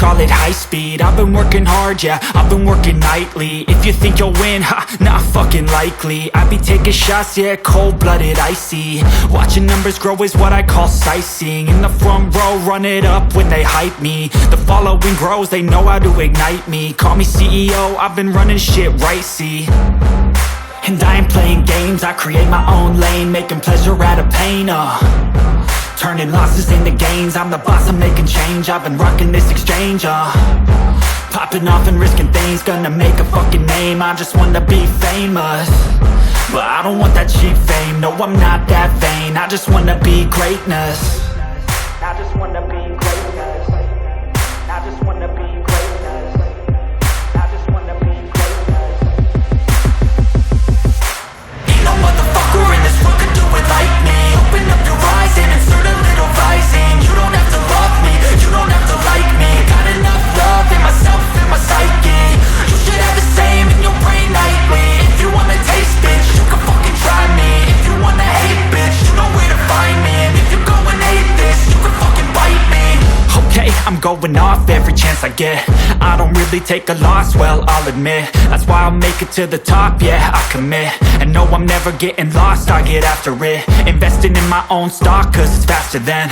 call it high speed. I've been working hard, yeah, I've been working nightly. If you think you'll win, ha, not fucking likely. I be taking shots, yeah, cold-blooded, icy. Watching numbers grow is what I call sightseeing. In the front row, run it up when they hype me. The following grows, they know how to ignite me. Call me CEO, I've been running shit right, see. And I ain't playing games, I create my own lane, making pleasure out of pain, turning losses into gains. I'm the boss, I'm making change. I've been rocking this exchange, popping off and risking things. Gonna make a fucking name, I just wanna be famous. But I don't want that cheap fame, no, I'm not that vain. I just wanna be greatness. I just wanna be greatness. I just wanna be greatness. I just wanna be greatness. Ain't no motherfucker in this world could do it like me. Open up your eyes and insert a little rising. You don't have to love me, you don't have to like me. Got enough love in myself and my psyche. You should have the same in your brain nightly. If you wanna taste, bitch, you can fucking try me. If you wanna hate, bitch, you know where to find me. And if you go and hate this, you can fucking bite me. Okay, I'm going off every chance I get. I don't really take a loss, well, I'll admit. That's why I'll make it to the top, yeah, I commit. And no, I'm never getting lost, I get after it. Investing in my own stock, cause it's faster than